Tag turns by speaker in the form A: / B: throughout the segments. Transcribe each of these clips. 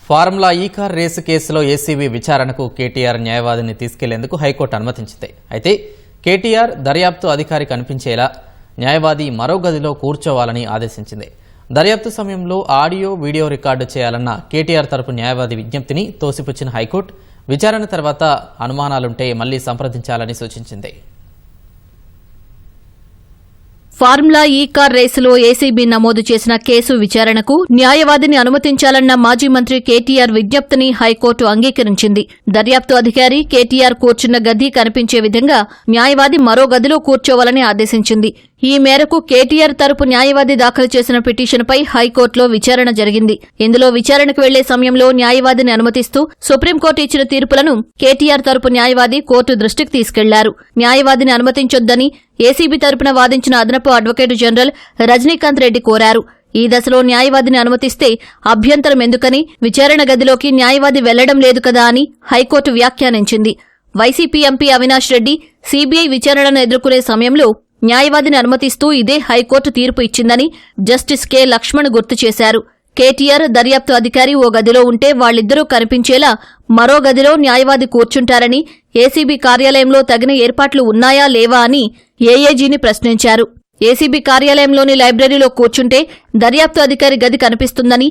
A: Formula ఈ car race కేసులో ACB విచారణకు కేటీఆర్ న్యాయవాదిని తీసుకెళ్లేందుకు హైకోర్టు అనుమతించింది. అయితే కేటీఆర్ దర్యాప్తు అధికారి కనిపించేలా న్యాయవాది మరో గదిలో కూర్చోవాలని ఆదేశించింది. దర్యాప్తు సమయంలో ఆడియో వీడియో రికార్డు చేయాలన్న కేటీఆర్ తరపు న్యాయవాది విజ్ఞప్తిని తోసిపుచ్చిన హైకోర్టు విచారణ తర్వాత అనుమానాలుంటే మళ్లీ సంప్రదించాలని సూచించింది.
B: ఫార్ములా ఈ కార్ రేసులో ఏసీబీ నమోదు చేసిన కేసు విచారణకు న్యాయవాదిని అనుమతించాలన్న మాజీ మంత్రి కేటీఆర్ విజ్ఞప్తిని హైకోర్టు అంగీకరించింది. దర్యాప్తు అధికారి కేటీఆర్ కూర్చున్న గది కనిపించే విధంగా న్యాయవాది మరో గదిలో కూర్చోవాలని ఆదేశించింది. ఈ మేరకు కేటీఆర్ తరపు న్యాయవాది దాఖలు చేసిన పిటిషన్పై హైకోర్టులో విచారణ జరిగింది. ఇందులో విచారణకు వెళ్లే సమయంలో న్యాయవాదిని అనుమతిస్తూ సుప్రీంకోర్టు ఇచ్చిన తీర్పులను కేటీఆర్ తరపు న్యాయవాది కోర్టు దృష్టికి తీసుకెళ్లారు. న్యాయవాదిని అనుమతించొద్దని ఏసీబీ తరపున వాదించిన అదనపు అడ్వకేటు జనరల్ రజనీకాంత్ రెడ్డి కోరారు. ఈ దశలో న్యాయవాదిని అనుమతిస్తే అభ్యంతరం ఎందుకని, విచారణ గదిలోకి న్యాయవాది వెళ్లడం లేదు కదా అని హైకోర్టు వ్యాఖ్యానించింది. YCP MP Avinash Reddy CBI విచారణను ఎదుర్కొనే సమయంలో న్యాయవాదిని అనుమతిస్తూ ఇదే హైకోర్టు తీర్పు ఇచ్చిందని జస్టిస్ కె లక్ష్మణ్ గుర్తు చేశారు. కేటీఆర్ దర్యాప్తు అధికారి ఓ గదిలో ఉంటే వాళ్లిద్దరూ కనిపించేలా మరో గదిలో న్యాయవాది కూర్చుంటారని, ఏసీబీ కార్యాలయంలో తగిన ఏర్పాట్లు ఉన్నాయా లేవా అని ఏఏజీని ప్రశ్నించారు. ఏసీబీ కార్యాలయంలోని లైబ్రరీలో కూర్చుంటే దర్యాప్తు అధికారి గది కనిపిస్తుందని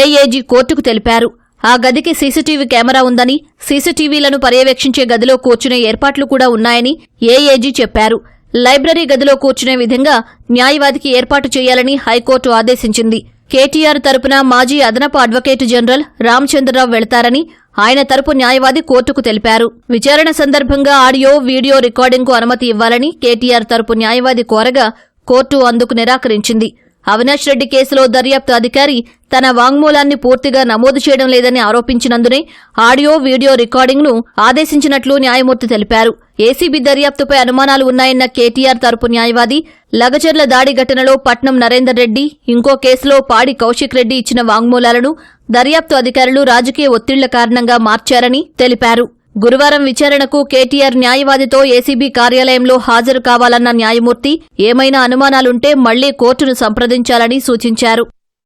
B: ఏఏజీ కోర్టుకు తెలిపారు. ఆ గదికి సీసీటీవీ కెమెరా ఉందని, సీసీటీవీలను పర్యవేక్షించే గదిలో కూర్చునే ఏర్పాట్లు కూడా ఉన్నాయని ఏఏజీ చెప్పారు. లైబ్రరీ గదిలో కూర్చునే విధంగా న్యాయవాదికి ఏర్పాటు చేయాలని హైకోర్టు ఆదేశించింది. కేటీఆర్ తరపున మాజీ అదనపు అడ్వకేటు జనరల్ రామచంద్రరావు వెళతారని ఆయన తరపు న్యాయవాది కోర్టుకు తెలిపారు. విచారణ సందర్భంగా ఆడియో వీడియో రికార్డింగ్కు అనుమతి ఇవ్వాలని కేటీఆర్ తరపు న్యాయవాది కోరగా కోర్టు అందుకు నిరాకరించింది. అవినాష్ రెడ్డి కేసులో దర్యాప్తు అధికారి తన వాంగ్మూలాన్ని పూర్తిగా నమోదు చేయడం లేదని ఆరోపించినందునే ఆడియో వీడియో రికార్డింగ్ను ఆదేశించినట్లు న్యాయమూర్తి తెలిపారు. ఏసీబీ దర్యాప్తుపై అనుమానాలు ఉన్నాయన్న కేటీఆర్ తరపు న్యాయవాది లగచర్ల దాడి ఘటనలో పట్నం నరేందర్ రెడ్డి, ఇంకో కేసులో పాడి కౌశిక్ రెడ్డి ఇచ్చిన వాంగ్మూలాలను దర్యాప్తు అధికారులు రాజకీయ ఒత్తిళ్ల కారణంగా మార్చారని తెలిపారు. గురువారం విచారణకు కేటీఆర్ న్యాయవాదితో ఏసీబీ కార్యాలయంలో హాజరు కావాలన్న న్యాయమూర్తి ఏమైనా అనుమానాలుంటే మళ్లీ కోర్టును సంప్రదించాలని సూచించారు.